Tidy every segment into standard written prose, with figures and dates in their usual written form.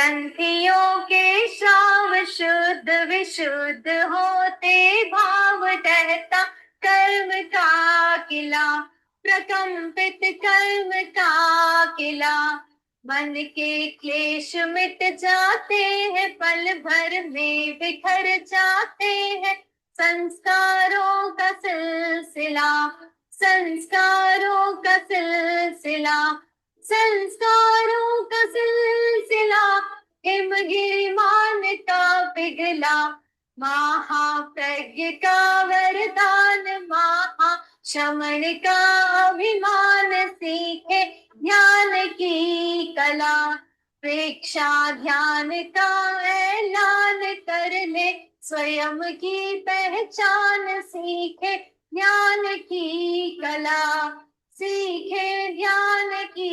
ग्रंथियों के श्राव शुद्ध विशुद्ध होते, भाव दहता कर्म का किला, प्रकंपित कर्म का किला। मन के क्लेश मिट जाते हैं, पल भर में बिखर जाते हैं। संस्कारों का सिलसिला, संस्कारों का सिलसिला, संस्कारों का सिलसिला, हिमगिरिमान का पिघला। महाप्रज्ञ का वरदान, महाशमन का अभिमान, सीखे ध्यान की कला। प्रेक्षा ध्यान का ऐलान कर ले, स्वयं की पहचान, सीखे ध्यान की कला, सीखे ध्यान की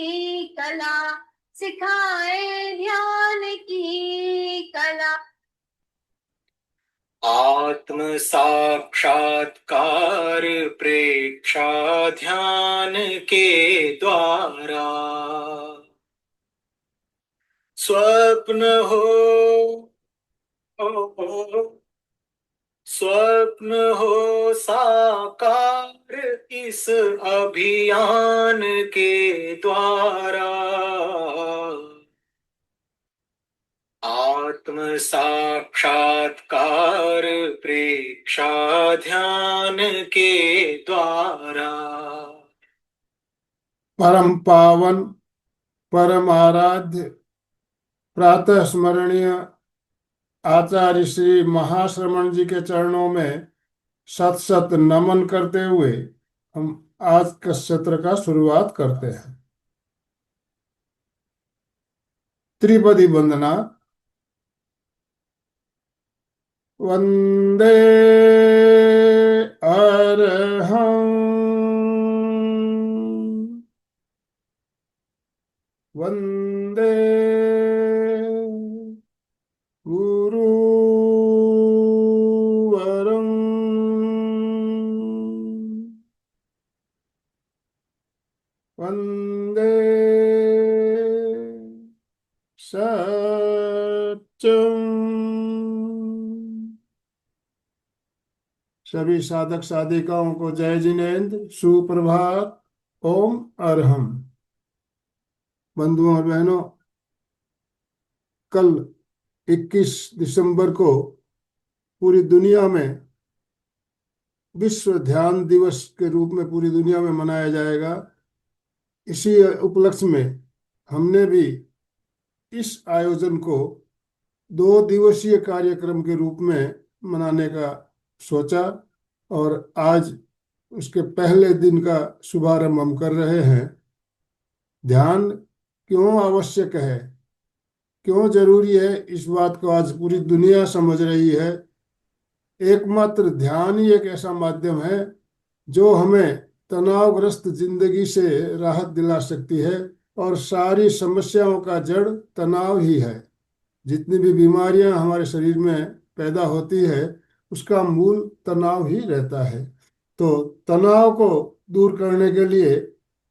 कला, सिखाए ध्यान की कला। आत्म साक्षात्कार प्रेक्षा ध्यान के द्वारा, स्वप्न हो साकार इस अभियान के द्वारा। आत्म साक्षात्कार प्रेक्षा ध्यान के द्वारा। परम पावन परम आराध्य प्रातः स्मरणीय आचार्य श्री महाश्रमण जी के चरणों में सत सत नमन करते हुए हम आज के सत्र का शुरुआत करते हैं। त्रिपदी वंदना। वंदे अरहं, वंदे गुरुवरं, वंदे सत्यम। सभी साधक साधिकाओं को जय जिनेन्द्र, सुप्रभात, ओम अरहम। बंधुओं और बहनों, कल 21 दिसंबर को पूरी दुनिया में विश्व ध्यान दिवस के रूप में पूरी दुनिया में मनाया जाएगा। इसी उपलक्ष्य में हमने भी इस आयोजन को 2 दिवसीय कार्यक्रम के रूप में मनाने का सोचा और आज उसके पहले दिन का शुभारंभ हम कर रहे हैं। ध्यान क्यों आवश्यक है, क्यों जरूरी है, इस बात को आज पूरी दुनिया समझ रही है। एकमात्र ध्यान ही एक ऐसा माध्यम है जो हमें तनावग्रस्त जिंदगी से राहत दिला सकती है और सारी समस्याओं का जड़ तनाव ही है। जितनी भी बीमारियां हमारे शरीर में पैदा होती है उसका मूल तनाव ही रहता है। तो तनाव को दूर करने के लिए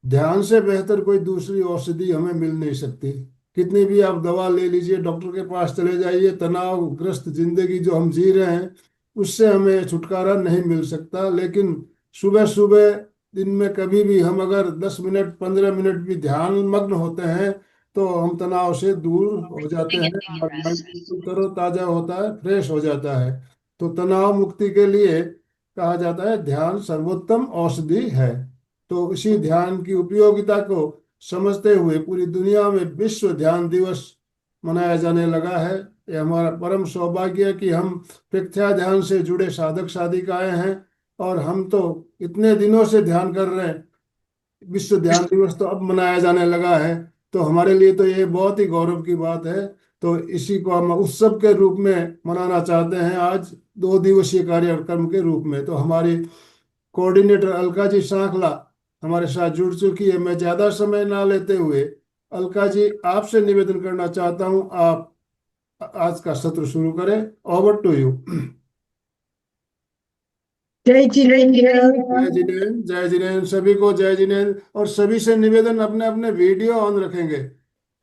ध्यान से बेहतर कोई दूसरी औषधि हमें मिल नहीं सकती। कितनी भी आप दवा ले लीजिए, डॉक्टर के पास चले जाइए, तनावग्रस्त जिंदगी जो हम जी रहे हैं उससे हमें छुटकारा नहीं मिल सकता। लेकिन सुबह सुबह दिन में कभी भी हम अगर 10 मिनट 15 मिनट भी ध्यान मग्न होते हैं तो हम तनाव से दूर हो जाते हैं, हमारा माइंड बिल्कुल तरोताजा होता है, फ्रेश हो जाता है। तो तनाव मुक्ति के लिए कहा जाता है ध्यान सर्वोत्तम औषधि है। तो इसी ध्यान की उपयोगिता को समझते हुए पूरी दुनिया में विश्व ध्यान दिवस मनाया जाने लगा है। यह हमारा परम सौभाग्य है कि हम प्रख्या ध्यान से जुड़े साधक साधिकाएं हैं और हम तो इतने दिनों से ध्यान कर रहे हैं। विश्व ध्यान दिवस तो अब मनाया जाने लगा है, तो हमारे लिए तो ये बहुत ही गौरव की बात है। तो इसी को हम उत्सव के रूप में मनाना चाहते हैं आज 2 दिवसीय कार्यक्रम के रूप में। तो हमारी कोऑर्डिनेटर अलका जी सांखला हमारे साथ जुड़ चुकी है। मैं ज्यादा समय ना लेते हुए अलका जी आपसे निवेदन करना चाहता हूं, आप आज का सत्र शुरू करें। Over to you. जय जिनेन्द्र। जय जिनेन्द्र, जय जिनेन्द्र, सभी को जय जिनेन्द्र। और सभी से निवेदन अपने अपने वीडियो ऑन रखेंगे।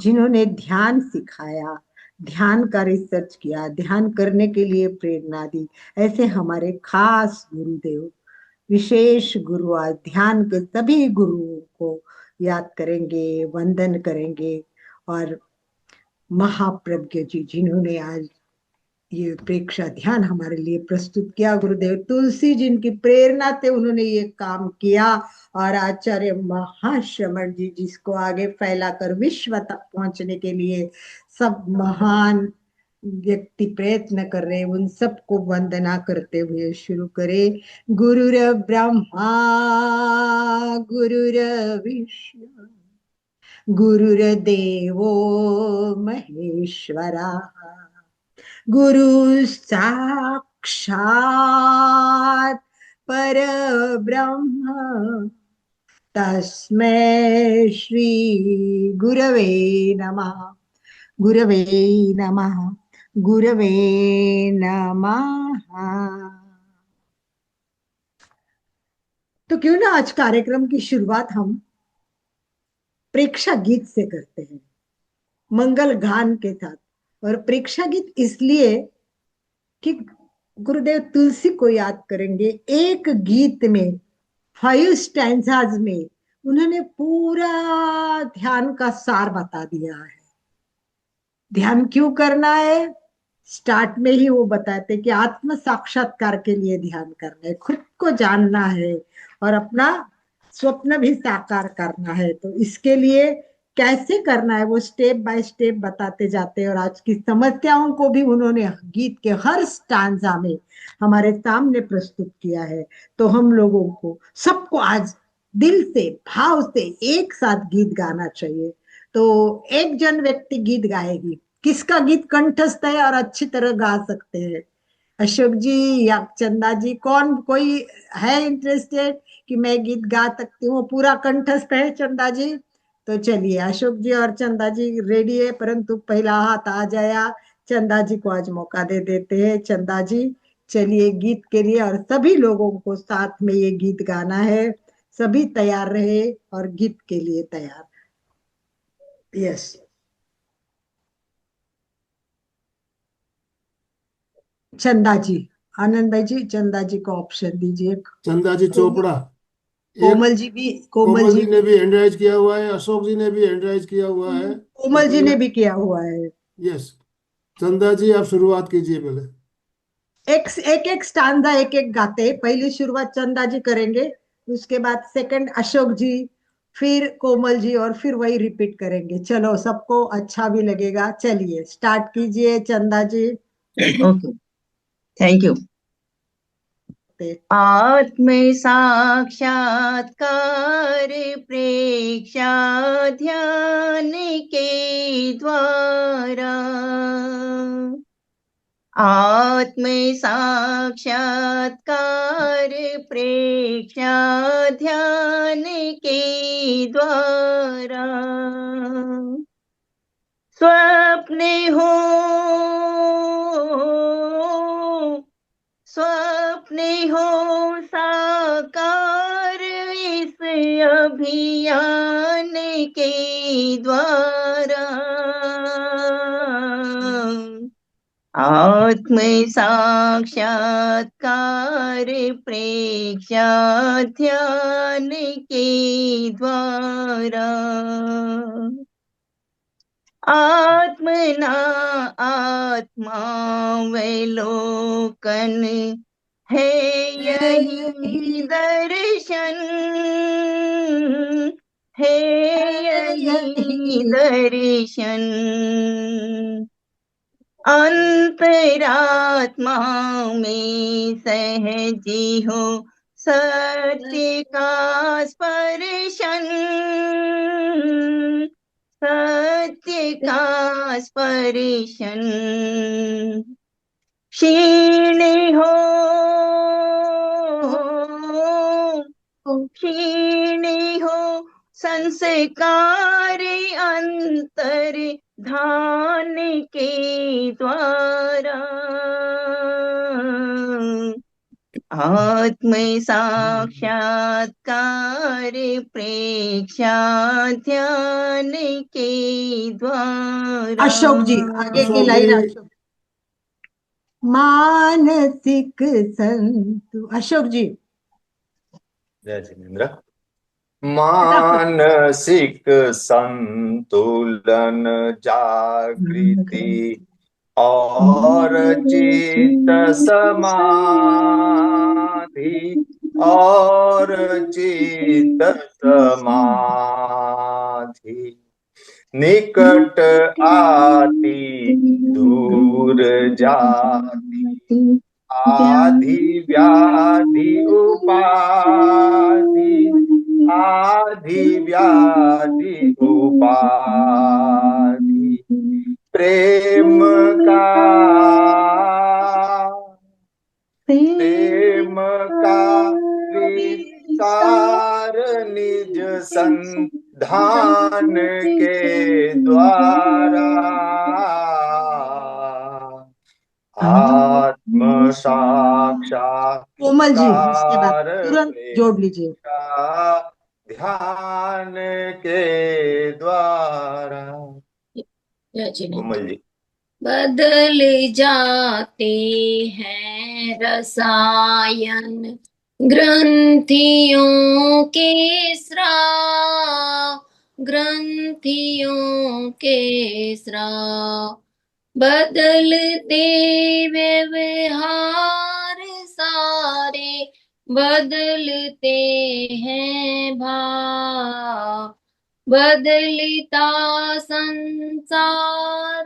जिन्होंने ध्यान सिखाया, ध्यान का रिसर्च किया, ध्यान करने के लिए प्रेरणा दी, ऐसे हमारे खास गुरुदेव, विशेष गुरु, आज ध्यान के सभी गुरुओं को याद करेंगे, वंदन करेंगे। और महाप्रज्ञ जी, जिन्होंने आज ये प्रेक्षा ध्यान हमारे लिए प्रस्तुत किया, गुरुदेव तुलसी जिनकी प्रेरणा से उन्होंने ये काम किया, और आचार्य महाश्रमण जी, जिसको आगे फैलाकर विश्व तक पहुंचने के लिए सब महान व्यक्ति प्रयत्न कर रहे हैं, उन सबको वंदना करते हुए शुरू करें। गुरुर ब्रह्मा गुरुर विष्णु गुरुर्देवो महेश्वरा गुरु साक्षात परब्रह्म तस्मै श्री गुरवे नमः गुरवे नमः गुरवे नमः। तो क्यों ना आज कार्यक्रम की शुरुआत हम प्रेक्षा गीत से करते हैं, मंगल गान के साथ। और प्रेक्षा गीत इसलिए कि गुरुदेव तुलसी को याद करेंगे। एक गीत में 5 स्टैंजाज में उन्होंने पूरा ध्यान का सार बता दिया है। ध्यान क्यों करना है, स्टार्ट में ही वो बताते कि आत्म साक्षात्कार के लिए ध्यान करना है, खुद को जानना है और अपना स्वप्न भी साकार करना है। तो इसके लिए कैसे करना है वो स्टेप बाय स्टेप बताते जाते हैं। और आज की समस्याओं को भी उन्होंने गीत के हर स्टांजा में हमारे सामने प्रस्तुत किया है। तो हम लोगों को सबको आज दिल से, भाव से एक साथ गीत गाना चाहिए। तो एक जन व्यक्ति गीत गाएगी, किसका गीत कंठस्थ है और अच्छी तरह गा सकते हैं? अशोक जी या चंदा जी, कौन कोई है इंटरेस्टेड कि मैं गीत गा सकती हूँ, पूरा कंठस्थ है? चंदा जी, तो चलिए अशोक जी और चंदा जी रेडी है, परंतु पहला हाथ आ जाया, चंदा जी को आज मौका दे देते हैं। चंदा जी चलिए गीत के लिए, और सभी लोगों को साथ में ये गीत गाना है। सभी तैयार रहे और गीत के लिए तैयार। यस चंदा जी, आनंद भाई जी, चंदा जी को ऑप्शन दीजिए। चंदा जी चोपड़ा एक, कोमल जी भी, कोमल कोमल जी जी ने भी हैंड राइज किया हुआ है, अशोक जी ने भी हैंड राइज किया हुआ है। तो कोमल जी ने पहले, भी किया हुआ है। यस, चंदा जी आप शुरुआत कीजिए पहले। एक एक एक स्टांजा एक एक गाते हैं। पहली शुरुआत चंदा जी करेंगे, उसके बाद सेकंड अशोक जी, फिर कोमल जी, और फिर वही रिपीट करेंगे। चलो सबको अच्छा भी लगेगा। चलिए स्टार्ट कीजिए चंदा जी। Okay, thank you. आत्म साक्षात्कार प्रेक्षा ध्यान के द्वारा, आत्म साक्षात्कार प्रेक्षा ध्यान के द्वारा, स्वप्न हो स्वप्न हो साकार इस अभियान के द्वारा, आत्म साक्षात्कार प्रेक्षा ध्यान के द्वारा, आत्मना आत्मावलोकन है यही दर्शन, है यही दर्शन, अंतरात्मा में सहजी हो सत्य का स्पर्शन, सत्य का स्पर्शन, क्षीण हो क्षीण हो संस्कार अंतर ध्यान के द्वारा, आत्म साक्षात्कार प्रेक्षा ध्यान के द्वारा। अशोक जी आगे की अशोक लाइन जी अशोक। मानसिक संतु अशोक जी जय जिनेन्द्र। फटाफट। मानसिक संतुलन जागृति और चित्त समाधि और चित्त समाधि निकट आती दूर जाती आधि व्याधि उपाधि आधि व्याधि उपाधि प्रेम का प्रेम का विस्तार निज संधान के द्वारा आत्म कोमल जी इसके बाद साक्षात्कार तुरंत जोड़ लीजिए। ध्यान के द्वारा। कोमल जी। बदल जाते हैं रसायन ग्रंथियों के स्राव, ग्रंथियों के स्राव। बदलते व्यवहार सारे, बदलते हैं भाव। बदलता संसार,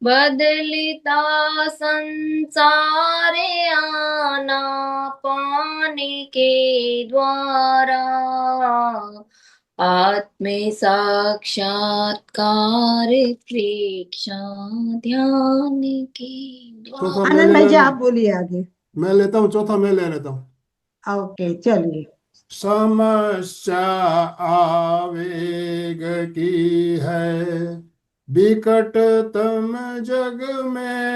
बदलता संसारे आना पाने के द्वारा। आत्म साक्षात्कार प्रेक्षा ध्यान के द्वारा। चौथा मैं आनंद ले भाई जी लेना। आप बोलिए आगे। मैं लेता हूँ, चौथा मैं ले लेता हूँ। ओके चलिए। समस्या आवेग की है विकटतम जग में,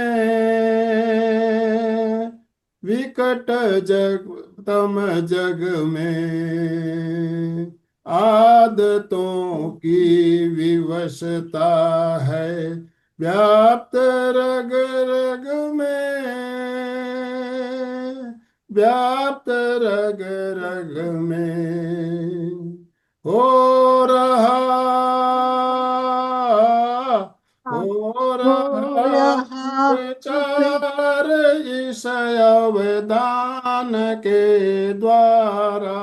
विकट जगतम जग में आदतों की विवशता है व्याप्त रग रग में, व्याप्त रग रग में हो रहा, हो हो रहा रहा प्रचार इस अवदान के द्वारा।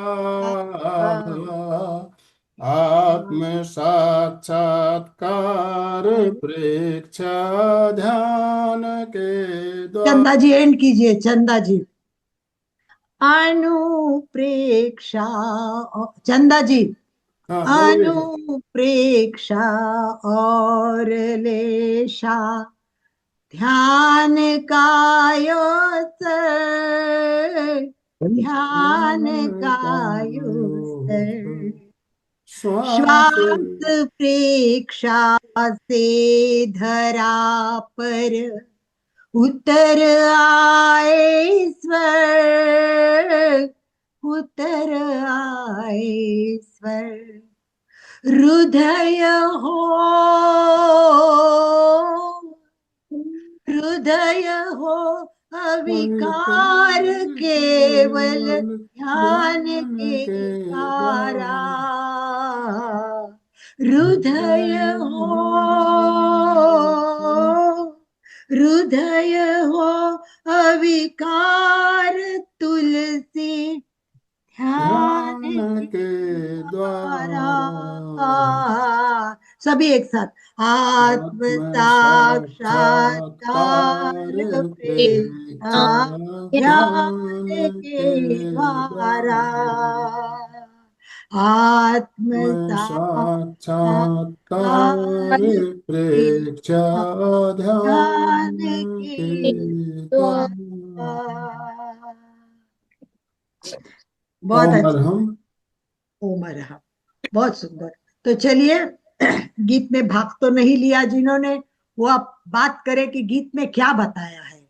आत्म साक्षात्कार प्रेक्षा ध्यान के द्वारा। चंदा जी एंड कीजिए चंदा जी। अनुप्रेक्षा चंदा जी हाँ बोलिए। अनुप्रेक्षा और लेशा ध्यान कायो सर, ध्यान कायो सर। श्वास श्वास प्रेक्षा से धरा पर उतर आए स्वर, उतर आए स्वर। हृदय हो, हृदय हो अविकार केवल ध्यान के द्वारा। हृदय हो, हृदय हो अविकार तुलसी ध्यान ध्यान के के द्वारा। द्वारा। सभी एक साथ। आत्म आत्म साक्षात्कार साक्षात्कार प्रेरणा प्रेक्षा ध्यान ध्यान के के द्वारा। द्वारा। आत्म साक्षात्कार साक्षात्कार प्रेक्षा प्रेरणा ध्यान ध्यान के के द्वारा। द्वारा। बहुत ओम अच्छा। अरहम। ओम अरहम बहुत सुंदर। तो चलिए गीत में भाग तो नहीं लिया जिन्होंने, वो अब बात करें कि गीत में क्या बताया है।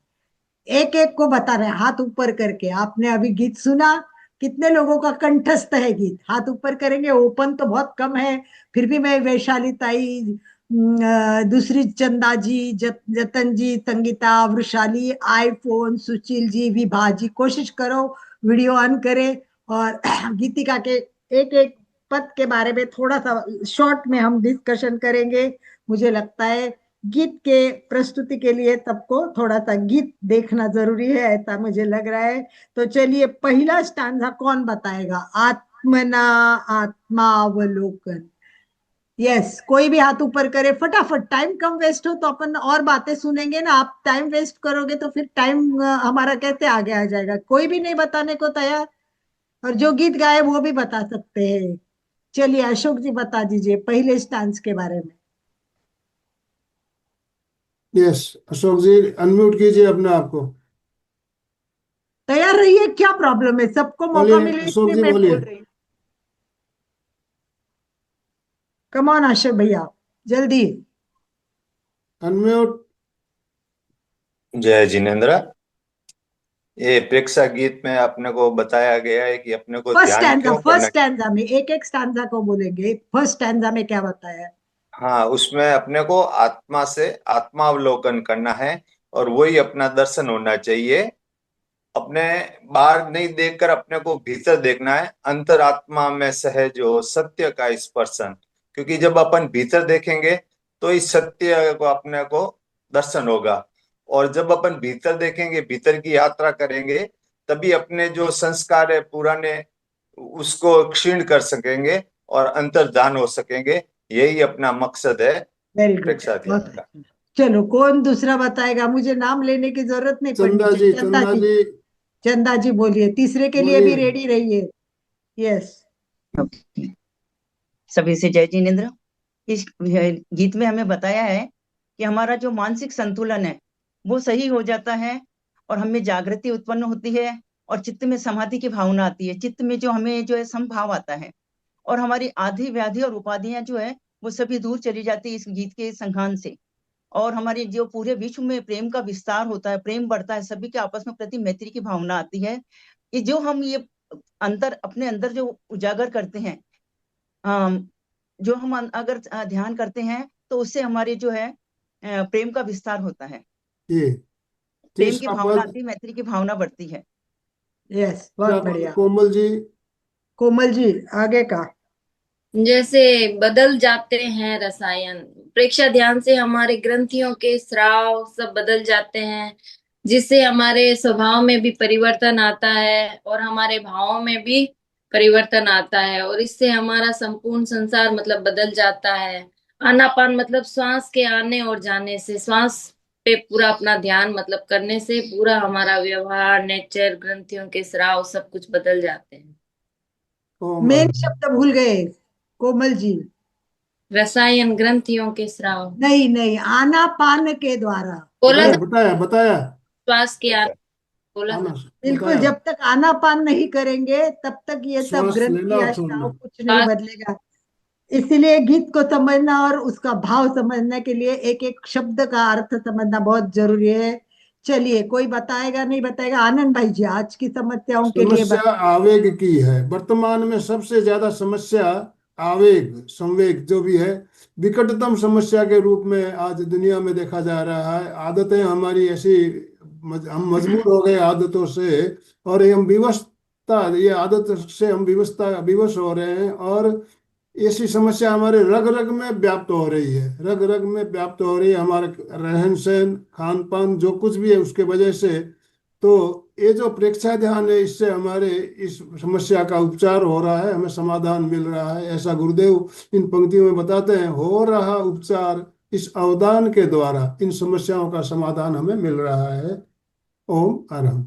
एक एक को बता रहे हैं, हाथ ऊपर करके। आपने अभी गीत सुना, कितने लोगों का कंठस्थ है गीत? हाथ ऊपर करेंगे। ओपन तो बहुत कम है, फिर भी मैं वैशाली ताई, दूसरी चंदा जी, जतन जी, संगीता, वृशाली, आईफोन, सुशील जी, विभा जी, कोशिश करो वीडियो ऑन करे। और गीतिका के एक एक पद के बारे में थोड़ा सा शॉर्ट में हम डिस्कशन करेंगे। मुझे लगता है गीत के प्रस्तुति के लिए सबको थोड़ा सा गीत देखना जरूरी है, ऐसा मुझे लग रहा है। तो चलिए, पहला स्टांजा कौन बताएगा? आत्मना आत्मावलोकन। यस, कोई भी हाथ ऊपर करे फटाफट। टाइम कम वेस्ट हो तो अपन और बातें सुनेंगे ना। आप टाइम वेस्ट करोगे तो फिर टाइम हमारा कैसे आगे आ जाएगा? कोई भी नहीं बताने को तैयार? और जो गीत गाए वो भी बता सकते हैं। चलिए अशोक जी बता दीजिए पहले स्टांस के बारे में। यस, अशोक जी अनम्यूट कीजिए अपने आप को। तैयार रहिए, क्या प्रॉब्लम है? सबको मौका बोलिए मिले अशोक इसलिए जी, मैं बोलिए। बोल रही हूँ। कम ऑन अशोक भैया, जल्दी। अनम्यूट। जय जिनेन्द्र। ये प्रेक्षा गीत में अपने को बताया गया है कि अपने को फर्स्ट ध्यान स्टैंजा, क्यों करना। फर्स्ट स्टैंजा में एक एक स्टैंजा को बोलेंगे। फर्स्ट स्टैंजा में क्या बताया है? हाँ, उसमें अपने को आत्मा से आत्मावलोकन करना है और वही अपना दर्शन होना चाहिए। अपने बाहर नहीं देखकर अपने को भीतर देखना है। अंतरात्मा में सहज हो सत्य का स्पर्शन। क्योंकि जब अपन भीतर देखेंगे तो इस सत्य को अपने को दर्शन होगा। और जब अपन भीतर देखेंगे, भीतर की यात्रा करेंगे, तभी अपने जो संस्कार है पुराने, उसको क्षीण कर सकेंगे और अंतर्धान हो सकेंगे। यही अपना मकसद है वेरी गुड, प्रेक्षा ध्यान बहुत का। अच्छा। चलो, कौन दूसरा बताएगा? मुझे नाम लेने की जरूरत नहीं पड़नी चंदा चाहिए। जी, चंदा चंदा जी, जी चंदा जी बोलिए। तीसरे के लिए भी बोलिए। रेडी रहिए। यस। ओके। सभी से जय जिनेन्द्र। इस गीत में हमें बताया है कि हमारा जो मानसिक संतुलन है वो सही हो जाता है और हमें जागृति उत्पन्न होती है और चित्त में समाधि की भावना आती है। चित्त में जो हमें जो है समभाव आता है और हमारी आधी व्याधि और उपाधियां जो है वो सभी दूर चली जाती है इस गीत के संघान से। और हमारे जो पूरे विश्व में प्रेम का विस्तार होता है, प्रेम बढ़ता है, सभी के आपस में प्रति मैत्री की भावना आती है। ये जो हम ये अंतर अपने अंदर जो उजागर करते हैं, जो हम अगर ध्यान करते हैं तो उससे हमारे जो है प्रेम का विस्तार होता है, ये प्रेम की तीसरा भावना पद। आती है, मैत्री की भावना बढ़ती है। यस, तीसरा बहुत पद बढ़िया। कोमल जी। कोमल जी, आगे का। जैसे बदल जाते हैं रसायन, प्रेक्षा ध्यान से हमारे ग्रंथियों के स्राव सब बदल जाते हैं, जिससे हमारे स्वभाव में भी परिवर्तन आता है और हमारे भावों में भी परिवर्तन आता है, और इससे हमारा संपूर्ण संसार मतलब बदल जाता है। आनापान मतलब श्वास के आने और जाने से, श्वास पे पूरा अपना ध्यान मतलब करने से पूरा हमारा व्यवहार, नेचर, ग्रंथियों के स्राव सब कुछ बदल जाते हैं। कोमल। मेन शब्द भूल गए कोमल जी। रसायन, ग्रंथियों के स्राव। नहीं नहीं, आनापान के द्वारा। बोला बताया था, यस, बताया बताया। श्वास की अच्छा। बोला आना था। बिल्कुल। बताया। जब तक आनापान नहीं करेंगे तब तक ये सब श्वास लेना ग्रंथि और या छोड़ना। स्राव कुछ नहीं श्वास। बदलेगा। इसीलिए गीत को समझना और उसका भाव समझने के लिए एक एक शब्द का अर्थ समझना बहुत जरूरी है। चलिए, कोई बताएगा नहीं बताएगा? आनंद भाई जी, आज की समस्याओं के लिए समस्या आवेग की है। वर्तमान में सबसे ज्यादा समस्या आवेग, संवेग जो भी है, विकटतम समस्या के रूप में आज दुनिया में देखा जा रहा है। आदतें हमारी ऐसी, हम मजबूर हो गए आदतों से, और ये हम विवशता, ये आदत से हम विवश हो रहे हैं। और ऐसी समस्या हमारे रग रग में व्याप्त हो रही है, रग रग में व्याप्त हो रही है। हमारे रहन सहन, खान पान, जो कुछ भी है उसके वजह से। तो ये जो प्रेक्षा ध्यान है, इससे हमारे इस समस्या का उपचार हो रहा है, हमें समाधान मिल रहा है। ऐसा गुरुदेव इन पंक्तियों में बताते हैं, हो रहा उपचार इस अवदान के द्वारा, इन समस्याओं का समाधान हमें मिल रहा है। ओम अरहम।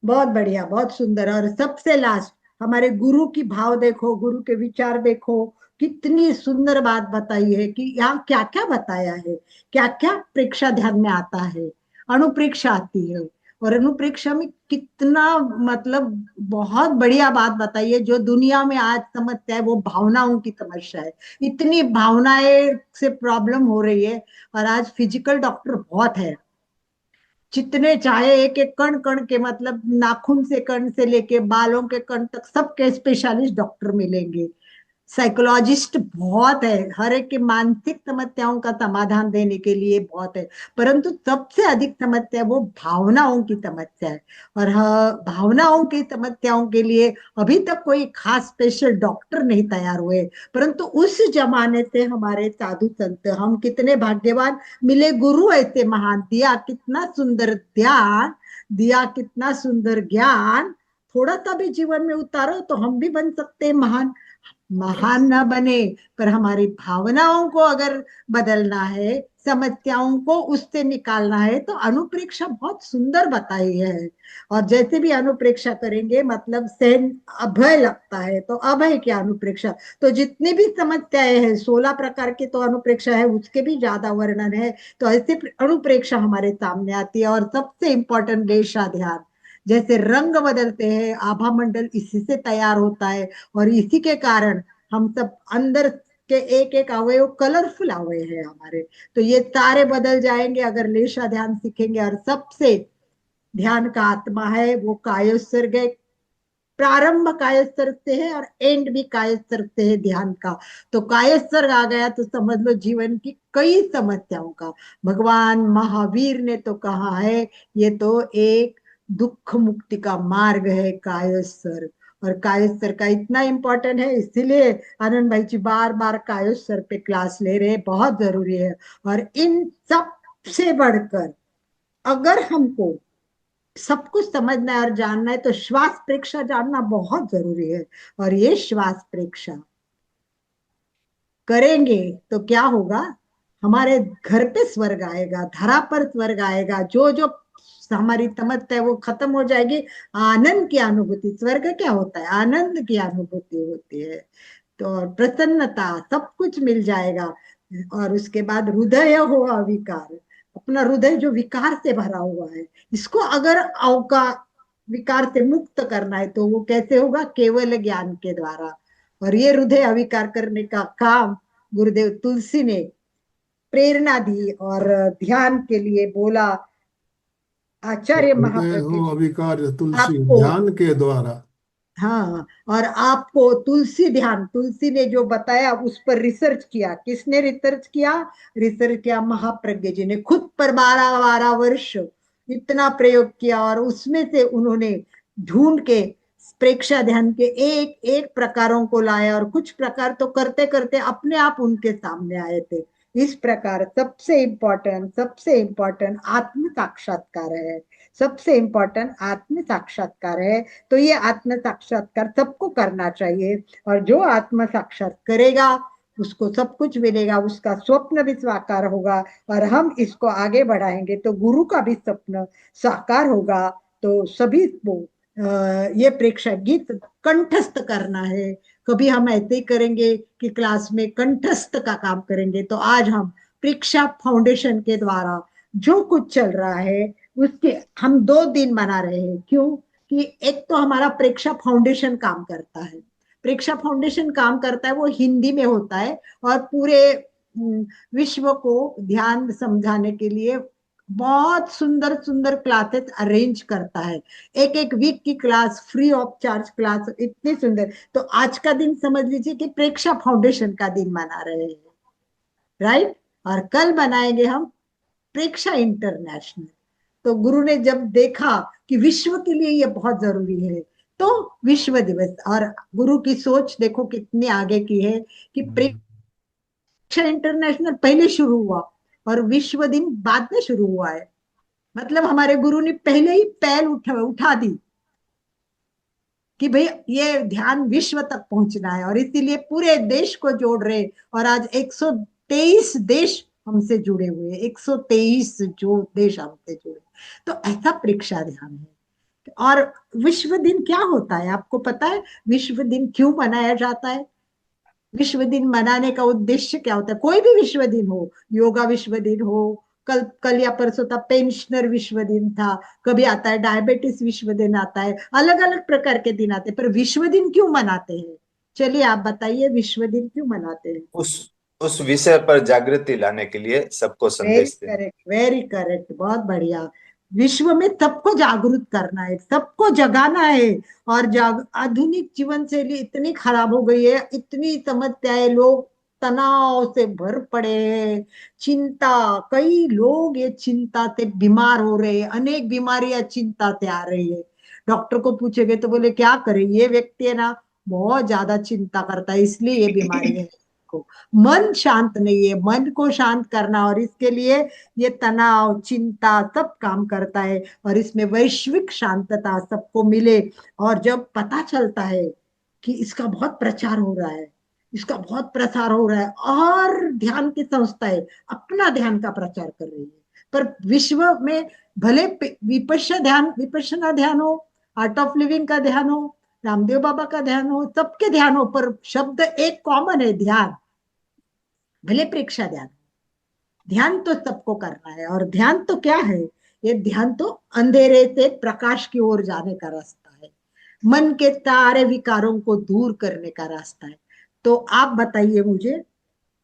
बहुत बढ़िया, बहुत सुंदर। और सबसे लास्ट, हमारे गुरु की भाव देखो, गुरु के विचार देखो। कितनी सुंदर बात बताई है कि यहाँ क्या क्या बताया है, क्या क्या प्रेक्षा ध्यान में आता है। अणुप्रेक्षा आती है, और अणुप्रेक्षा में कितना मतलब बहुत बढ़िया बात बताई है। जो दुनिया में आज समस्या है वो भावनाओं की समस्या है। इतनी भावनाएं से प्रॉब्लम हो रही है, और आज फिजिकल डॉक्टर बहुत है। जितने चाहे एक एक कण कण के, मतलब नाखून से कण से लेके बालों के कण तक सबके स्पेशलिस्ट डॉक्टर मिलेंगे। साइकोलॉजिस्ट बहुत है, हर एक की मानसिक समस्याओं का समाधान देने के लिए बहुत है। परंतु सबसे अधिक समस्या वो भावनाओं की समस्या है। और हाँ, भावनाओं की समस्याओं के लिए अभी तक कोई खास स्पेशल डॉक्टर नहीं तैयार हुए। परंतु उस जमाने से हमारे साधु संत, हम कितने भाग्यवान मिले, गुरु ऐसे महान, दिया कितना सुंदर ध्यान, दिया कितना सुंदर ज्ञान, थोड़ा सा भी जीवन में उतारो तो हम भी बन सकते हैं महान। महान ना बने, पर हमारी भावनाओं को अगर बदलना है, समस्याओं को उससे निकालना है, तो अनुप्रेक्षा बहुत सुंदर बताई है। और जैसे भी अनुप्रेक्षा करेंगे, मतलब सहन अभय लगता है, तो अभय की अनुप्रेक्षा, तो जितनी भी समस्याएं हैं, 16 प्रकार की तो अनुप्रेक्षा है, उसके भी ज्यादा वर्णन है। तो ऐसे अनुप्रेक्षा हमारे सामने आती है। और सबसे इंपॉर्टेंट लेशा ध्यान, जैसे रंग बदलते हैं, आभा मंडल इसी से तैयार होता है। और इसी के कारण हम सब अंदर के एक एक अवयव कलरफुल अवयव है हमारे, तो ये सारे बदल जाएंगे अगर लेशा ध्यान सीखेंगे। और सबसे ध्यान का आत्मा है वो कायोत्सर्ग है। प्रारंभ कायोत्सर्ग से है और एंड भी कायोत्सर्ग से है ध्यान का। तो कायोत्सर्ग आ गया तो समझ लो जीवन की कई समस्याओं का, भगवान महावीर ने तो कहा है, ये तो एक दुख मुक्ति का मार्ग है कायोत्सर्ग। और कायोत्सर्ग का इतना इंपॉर्टेंट है, इसीलिए आनंद भाई जी बार बार कायोत्सर्ग पे क्लास ले रहे हैं, बहुत जरूरी है। और इन सब से बढ़कर अगर हमको सब कुछ समझना है और जानना है, तो श्वास प्रेक्षा जानना बहुत जरूरी है। और ये श्वास प्रेक्षा करेंगे तो क्या होगा, हमारे घर पे स्वर्ग आएगा, धरा पर स्वर्ग आएगा, जो जो हमारी तमत है वो खत्म हो जाएगी। आनंद की अनुभूति, स्वर्ग क्या होता है, आनंद की अनुभूति होती है। तो और प्रसन्नता, सब कुछ मिल जाएगा। और उसके बाद हृदय हो अविकार, अपना हृदय जो विकार से भरा हुआ है, इसको अगर अवका विकार से मुक्त करना है, तो वो कैसे होगा, केवल ज्ञान के द्वारा। और ये हृदय अविकार करने का काम गुरुदेव तुलसी ने प्रेरणा दी और ध्यान के लिए बोला, आचार्य हृदय महाप्रज्ञ हो जी अविकार तुलसी आपको, ध्यान के द्वारा। हाँ, और आपको तुलसी ध्यान, तुलसी ने जो बताया उस पर रिसर्च किया। किसने रिसर्च किया, रिसर्च किया महाप्रज्ञ जी ने, खुद पर 12-12 वर्ष इतना प्रयोग किया। और उसमें से उन्होंने ढूंढ के प्रेक्षा ध्यान के एक एक प्रकारों को लाया, और कुछ प्रकार तो करते करते अपने आप उनके सामने आए थे। इस प्रकार सबसे इम्पोर्टेंट आत्म साक्षात्कार है, सबसे इम्पोर्टेंट आत्म साक्षात्कार है। तो ये आत्म साक्षात्कार सबको करना चाहिए। और जो आत्म साक्षात करेगा उसको सब कुछ मिलेगा, उसका स्वप्न भी साकार होगा। और हम इसको आगे बढ़ाएंगे तो गुरु का भी स्वप्न साकार होगा। तो सभी को ये प्रेक्षक गीत कंठस्थ करना है। कभी हम ऐसे ही करेंगे कि क्लास में कंठस्थ का काम करेंगे, तो आज हम प्रेक्षा फाउंडेशन के द्वारा जो कुछ चल रहा है उसके हम 2 दिन मना रहे हैं। क्यों कि एक तो हमारा प्रेक्षा फाउंडेशन काम करता है, प्रेक्षा फाउंडेशन काम करता है, वो हिंदी में होता है। और पूरे विश्व को ध्यान समझाने के लिए बहुत सुंदर सुंदर क्लासेस अरेंज करता है। एक एक वीक की class, free of charge class, इतनी सुंदर। तो आज का दिन समझ लीजिए कि प्रेक्षा फाउंडेशन का दिन मना रहे हैं, राइट। और कल बनाएंगे हम प्रेक्षा इंटरनेशनल। तो गुरु ने जब देखा कि विश्व के लिए ये बहुत जरूरी है, तो विश्व दिवस, और गुरु की सोच देखो कितनी आगे की है कि प्रेक्षा इंटरनेशनल पहले शुरू हुआ और विश्व दिन बाद में शुरू हुआ है। मतलब हमारे गुरु ने पहले ही पहल उठा दी कि भाई ये ध्यान विश्व तक पहुंचना है, और इसीलिए पूरे देश को जोड़ रहे। और आज 123 देश हमसे जुड़े हुए, 123 जो देश हमसे जुड़े। तो ऐसा प्रेक्षा ध्यान है। और विश्व दिन क्या होता है आपको पता है, विश्व दिन क्यों मनाया जाता है, विश्व दिन मनाने का उद्देश्य क्या होता है। कोई भी विश्व दिन हो, योगा विश्व दिन हो, कल या परसों था पेंशनर विश्व दिन था, कभी आता है डायबिटीज विश्व दिन आता है, अलग अलग प्रकार के दिन आते हैं, पर विश्व दिन क्यों मनाते हैं, चलिए आप बताइए विश्व दिन क्यों मनाते हैं। उस विषय पर जागृति लाने के लिए सबको वेरी संदेश देने। करेक्ट, वेरी करेक्ट, बहुत बढ़िया। विश्व में सबको जागरूक करना है, सबको जगाना है। और आधुनिक जीवन शैली इतनी खराब हो गई है, इतनी समस्याएं, लोग तनाव से भर पड़े हैं, चिंता, कई लोग ये चिंता से बीमार हो रहे हैं, अनेक बीमारियां चिंता से आ रही है। डॉक्टर को पूछेंगे तो बोले क्या करें, ये व्यक्ति है ना बहुत ज्यादा चिंता करता है इसलिए ये बीमारी है को। मन शांत नहीं है, मन को शांत करना, और इसके लिए ये तनाव चिंता सब काम करता है। और इसमें वैश्विक शांतता सबको मिले। और जब पता चलता है कि इसका बहुत प्रचार हो रहा है, इसका बहुत प्रसार हो रहा है, और ध्यान की संस्थाएं अपना ध्यान का प्रचार कर रही है, पर विश्व में भले विपश्यना ध्यान हो, आर्ट ऑफ लिविंग का ध्यान हो, रामदेव बाबा का ध्यान हो, सबके ध्यान हो, पर शब्द एक कॉमन है, ध्यान। भले प्रेक्षा ध्यान, ध्यान तो सबको करना है। और ध्यान तो क्या है, ये ध्यान तो अंधेरे से प्रकाश की ओर जाने का रास्ता है, मन के सारे विकारों को दूर करने का रास्ता है। तो आप बताइए मुझे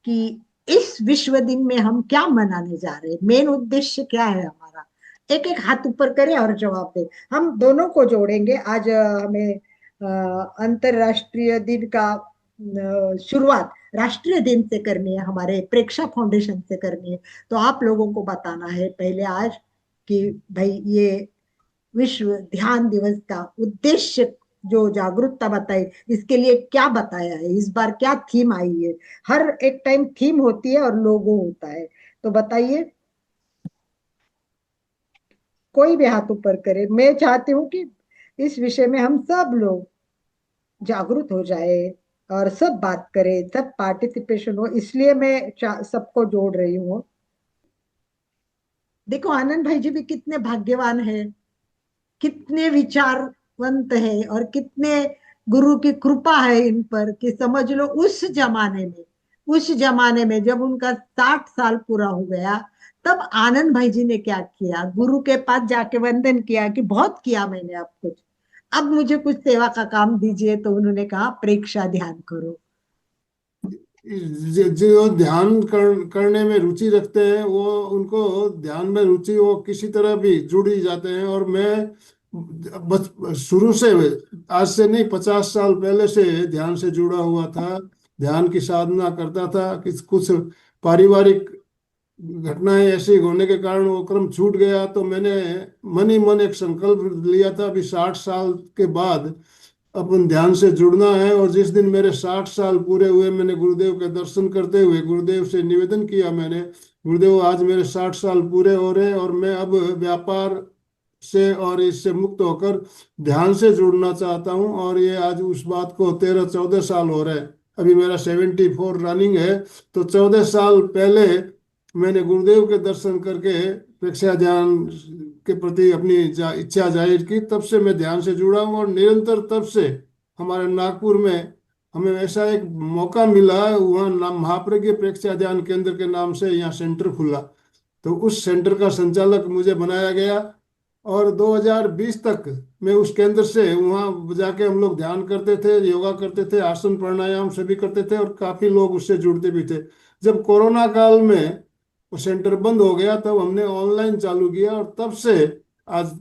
कि इस विश्व दिन में हम क्या मनाने जा रहे हैं, मेन उद्देश्य क्या है हमारा। एक एक हाथ ऊपर करें और जवाब दें। हम दोनों को जोड़ेंगे आज। हमें अंतरराष्ट्रीय दिन का शुरुआत राष्ट्रीय दिन से करनी है, हमारे प्रेक्षा फाउंडेशन से करनी है। तो आप लोगों को बताना है पहले आज कि भाई ये विश्व ध्यान दिवस का उद्देश्य, जो जागरूकता बताई, इसके लिए क्या बताया है, इस बार क्या थीम आई है। हर एक टाइम थीम होती है और लोगो होता है। तो बताइए, कोई भी हाथ ऊपर करे। मैं चाहती हूँ कि इस विषय में हम सब लोग जागरूक हो जाए और सब बात करें, सब पार्टिसिपेशन हो, इसलिए मैं सबको जोड़ रही हूँ। देखो आनंद भाई जी भी कितने भाग्यवान है, कितने विचारवंत है, और कितने गुरु की कृपा है इन पर कि समझ लो उस जमाने में जब उनका 60 साल पूरा हो गया, तब आनंद भाई जी ने क्या किया, गुरु के पास जाके वंदन किया कि बहुत किया मैंने अब कुछ, अब मुझे कुछ सेवा का काम दीजिए। तो उन्होंने कहा प्रेक्षा ध्यान करो। जो ध्यान करने में रुचि रखते हैं वो, उनको ध्यान में रुचि वो किसी तरह भी जुड़ ही जाते हैं। और मैं बच शुरू से, आज से नहीं 50 साल पहले से ध्यान से जुड़ा हुआ था, ध्यान की साधना करता था। कुछ पारिवारिक घटनाएं ऐसी होने के कारण वो क्रम छूट गया, तो मैंने मन ही मन एक संकल्प लिया था अभी 60 साल के बाद अपन ध्यान से जुड़ना है। और जिस दिन मेरे 60 साल पूरे हुए, मैंने गुरुदेव के दर्शन करते हुए गुरुदेव से निवेदन किया मैंने, गुरुदेव आज मेरे 60 साल पूरे हो रहे हैं और मैं अब व्यापार से और इससे मुक्त होकर ध्यान से जुड़ना चाहता हूँ। और ये आज उस बात को 13-14 साल हो रहे हैं, अभी मेरा 74 रनिंग है। तो 14 साल पहले मैंने गुरुदेव के दर्शन करके प्रेक्षा ध्यान के प्रति अपनी इच्छा जाहिर की, तब से मैं ध्यान से जुड़ा हूँ। और निरंतर तब से हमारे नागपुर में हमें ऐसा एक मौका मिला, वहाँ नाम महाप्रज्ञ प्रेक्षा ध्यान केंद्र के नाम से यहाँ सेंटर खुला, तो उस सेंटर का संचालक मुझे बनाया गया। और 2020 तक मैं उस केंद्र से वहाँ जाके हम लोग ध्यान करते थे, योगा करते थे, आसन प्राणायाम सभी करते थे, और काफी लोग उससे जुड़ते भी थे। जब कोरोना काल में वो सेंटर बंद हो गया, तब हमने ऑनलाइन चालू किया, और तब से आज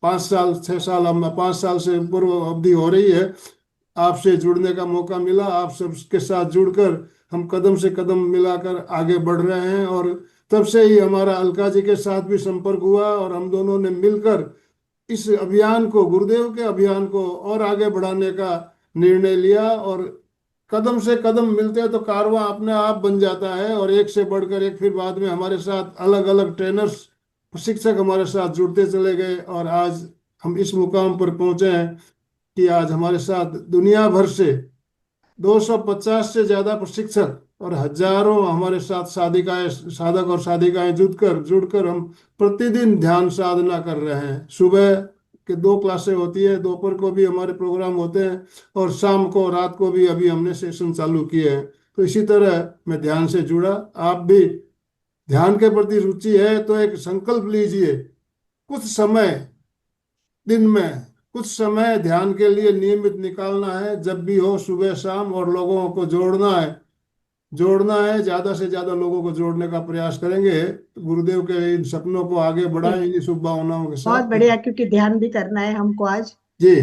5 साल 6 साल, हम 5 साल से ऊपर अवधि हो रही है, आपसे जुड़ने का मौका मिला। आप सबके साथ जुड़कर हम कदम से कदम मिलाकर आगे बढ़ रहे हैं। और तब से ही हमारा अलका जी के साथ भी संपर्क हुआ, और हम दोनों ने मिलकर इस अभियान को, गुरुदेव के अभियान को और आगे बढ़ाने का निर्णय लिया। और कदम से कदम मिलते हैं तो कारवां अपने आप बन जाता है, और एक से बढ़कर एक, फिर बाद में हमारे साथ अलग अलग ट्रेनर्स, शिक्षक हमारे साथ जुड़ते चले गए, और आज हम इस मुकाम पर पहुंचे हैं कि आज हमारे साथ दुनिया भर से 250 से ज्यादा प्रशिक्षक और हजारों हमारे साथ साधिकाएं, साधक और साधिकाएं जुड़कर जुड़कर हम प्रतिदिन ध्यान साधना कर रहे हैं। सुबह के 2 क्लासें होती है, दोपहर को भी हमारे प्रोग्राम होते हैं, और शाम को रात को भी अभी हमने सेशन चालू किए हैं। तो इसी तरह मैं ध्यान से जुड़ा। आप भी ध्यान के प्रति रुचि है तो एक संकल्प लीजिए, कुछ समय दिन में कुछ समय ध्यान के लिए नियमित निकालना है, जब भी हो, सुबह शाम, और लोगों को जोड़ना है। जोड़ना है, ज्यादा से ज्यादा लोगों को जोड़ने का प्रयास करेंगे, तो गुरुदेव के इन सपनों को आगे बढ़ाएं इन्हीं शुभ भावनाओं के बहुत साथ। बढ़िया, क्योंकि ध्यान भी करना है हमको आज। जी।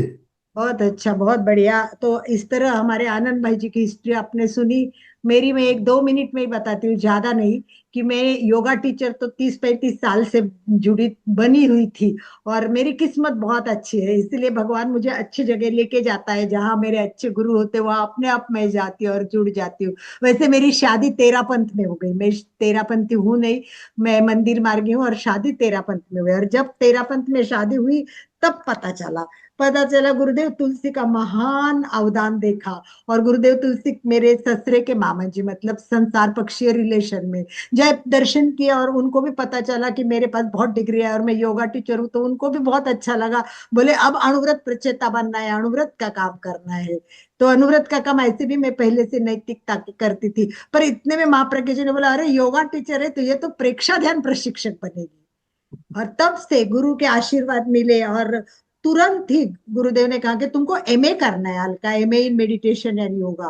बहुत अच्छा, बहुत बढ़िया। तो इस तरह हमारे आनंद भाई जी की हिस्ट्री आपने सुनी। मेरी मैं 1-2 मिनट में ही बताती हूँ, ज्यादा नहीं। कि मैं योगा टीचर तो 30-35 साल से जुड़ी बनी हुई थी। और मेरी किस्मत बहुत अच्छी है, इसलिए भगवान मुझे अच्छी जगह लेके जाता है, जहाँ मेरे अच्छे गुरु होते वहां अपने आप मैं जाती हूँ और जुड़ जाती हूँ। वैसे मेरी शादी तेरापंथ में हो गई, मैं तेरापंथी हूँ नहीं। मैं मंदिर मार्गी हूँ और शादी तेरापंथ में हुई। और जब तेरापंथ में शादी हुई तब पता चला गुरुदेव तुलसी का महान अवदान देखा। और गुरुदेव तुलसी मेरे ससुरे के मामा जी, मतलब संसार पक्षीय रिलेशन में। जब दर्शन किया और उनको भी पता चला कि मेरे पास बहुत डिग्री है और मैं योगा टीचर हूँ, तो उनको भी बहुत अच्छा लगा। बोले अब अनुव्रत प्रचेता बनना है, अनुव्रत का काम करना है। तो अनुव्रत का काम ऐसे भी मैं पहले से नैतिकता की करती थी, पर इतने में महाप्रज्ञा जी ने बोला, अरे योगा टीचर है तो ये तो प्रेक्षा ध्यान प्रशिक्षक बनेगी। और तब से गुरु के आशीर्वाद मिले। और तुरंत ही गुरुदेव ने कहा कि तुमको एमए करना है, हल्का MA in meditation and yoga.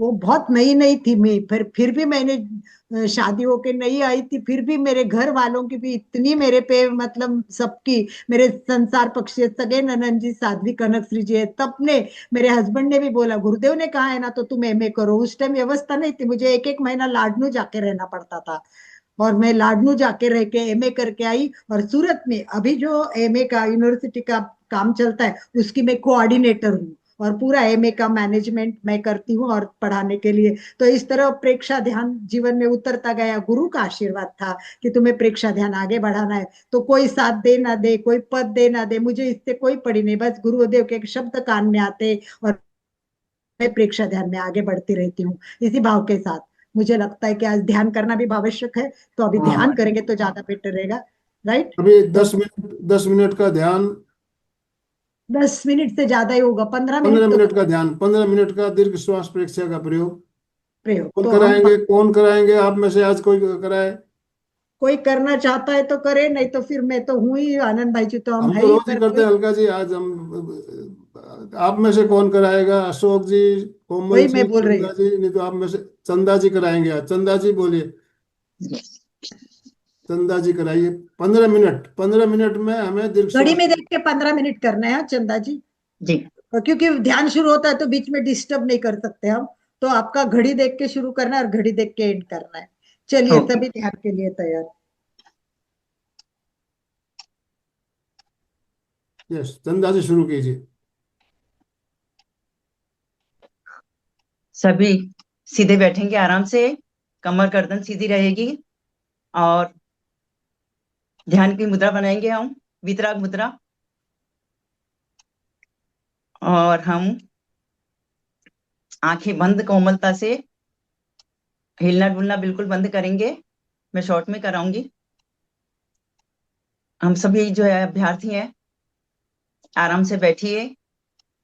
वो बहुत नई नई थी मैं, फिर भी मैंने शादी होके नहीं आई थी, फिर भी मेरे घर वालों की भी इतनी मेरे पे, मतलब सबकी। मेरे संसार पक्षी सगे ननन जी साध्वी कनक श्री जी है, तब ने मेरे हस्बैंड ने भी बोला गुरुदेव ने कहा है ना तो तुम एमए करो। उस टाइम व्यवस्था नहीं थी, मुझे एक एक महीना लाडनू जाके रहना पड़ता था। और मैं लाडनू जाके रह के एमए करके आई। और सूरत में अभी जो एमए का यूनिवर्सिटी का काम चलता है, उसकी मैं कोऑर्डिनेटर हूँ। और पूरा एमए का मैनेजमेंट मैं करती हूँ और पढ़ाने के लिए। तो इस तरह प्रेक्षा ध्यान जीवन में उतरता गया। गुरु का आशीर्वाद था कि तुम्हें प्रेक्षा ध्यान आगे बढ़ाना है। तो कोई साथ दे ना दे, कोई पद दे ना दे, मुझे इससे कोई पड़ी नहीं। बस गुरुदेव के एक शब्द कान में आते और मैं प्रेक्षा ध्यान में आगे बढ़ती रहती हूँ, इसी भाव के साथ। मुझे लगता है कि आज ध्यान करना भी आवश्यक है, तो अभी ध्यान हाँ, करेंगे तो ज्यादा बेटर रहेगा। राइट। अभी तो 10 मिनट का ध्यान, 10 मिनट से ज्यादा ही होगा, 15 मिनट 15 मिनट तो का ध्यान, 15 मिनट का दीर्घ श्वास प्रेक्षा का प्रयोग। प्रयोग कौन तो हम कराएंगे, कौन कराएंगे आप में से आज कोई कराए? कोई करना चाहता है तो करे, नहीं तो फिर मैं तो हूं ही, आनंद भाई जी तो हम हम है तो ही रोज ही करते करते। हैं अलका जी, आज हम, आप में से कौन कराएगा? अशोक जी, कोमल वही जी, मैं बोल रही चंदा हूँ। जी, नहीं तो आप में से चंदा जी कराएंगे। आज चंदा जी बोलिए, चंदा जी कराइए। 15 मिनट, 15 मिनट में हमें दीर्घ घड़ी श्वास। में देख के 15 मिनट करना है चंदा जी। जी। क्योंकि ध्यान शुरू होता है तो बीच में डिस्टर्ब नहीं कर सकते हम। तो आपका घड़ी देख के शुरू करना है और घड़ी देख के एंड करना है। चलिए, ओके। सभी ध्यान के लिए तैयार। यस, चंदा जी शुरू कीजिए। सभी सीधे बैठेंगे आराम से, कमर गर्दन सीधी रहेगी। और ध्यान की मुद्रा बनाएंगे हम, वितराग मुद्रा। और हम आंखें बंद कोमलता से, हिलना डुलना बिल्कुल बंद करेंगे। मैं शॉर्ट में कराऊंगी। हम सभी जो है अभ्यर्थी हैं, आराम से बैठिए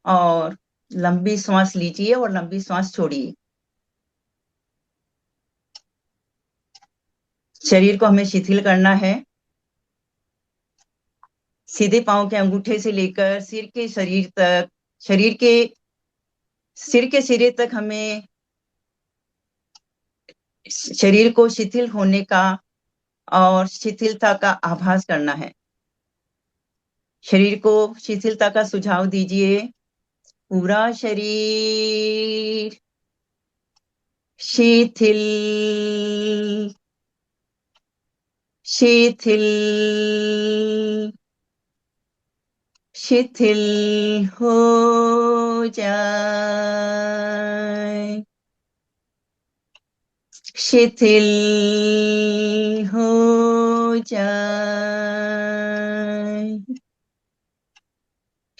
और लंबी सांस लीजिए और लंबी सांस छोड़िए। शरीर को हमें शिथिल करना है। सीधे पांव के अंगूठे से लेकर शरीर के सिर के सिरे तक हमें शरीर को शिथिल होने का और शिथिलता का आभास करना है। शरीर को शिथिलता का सुझाव दीजिए। पूरा शरीर शिथिल शिथिल शिथिल हो जाए, शिथिल हो जाए,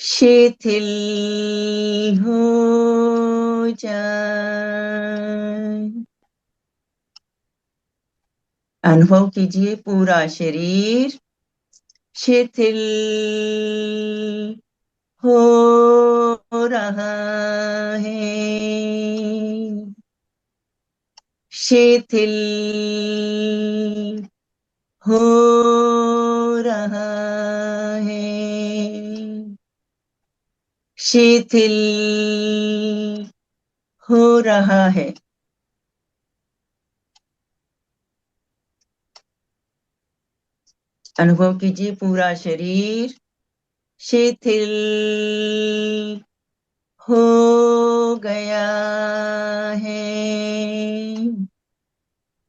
शिथिल हो जाए। अनुभव कीजिए पूरा शरीर शिथिल हो रहा है, शिथिल हो रहा है, शिथिल हो रहा है। अनुभव कीजिए पूरा शरीर शिथिल हो गया है,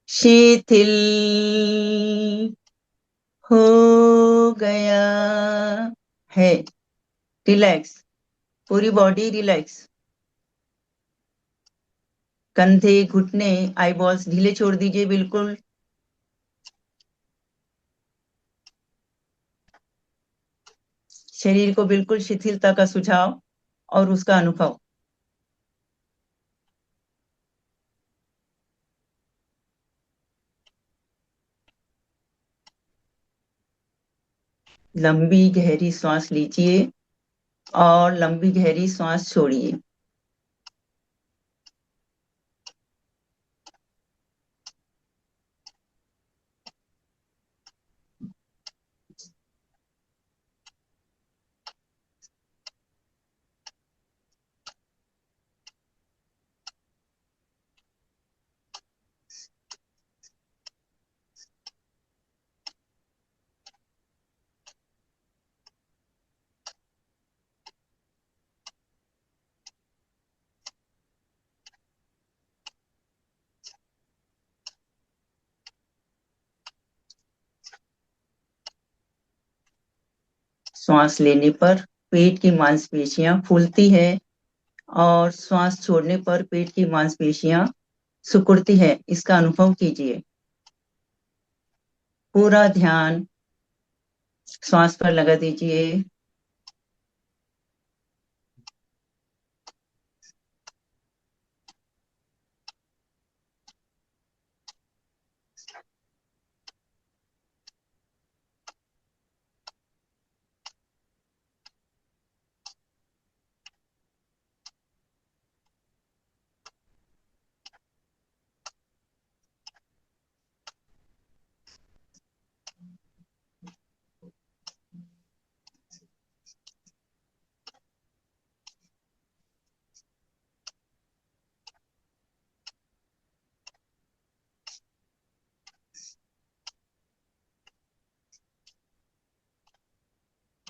शिथिल हो गया है। रिलैक्स, पूरी बॉडी रिलैक्स। कंधे, घुटने, आईबॉल्स ढीले छोड़ दीजिए बिल्कुल। शरीर को बिल्कुल शिथिलता का सुझाव और उसका अनुभव। लंबी गहरी सांस लीजिए और लंबी गहरी सांस छोड़िए। श्वास लेने पर पेट की मांसपेशियां फूलती है और श्वास छोड़ने पर पेट की मांसपेशियां सिकुड़ती है। इसका अनुभव कीजिए। पूरा ध्यान श्वास पर लगा दीजिए।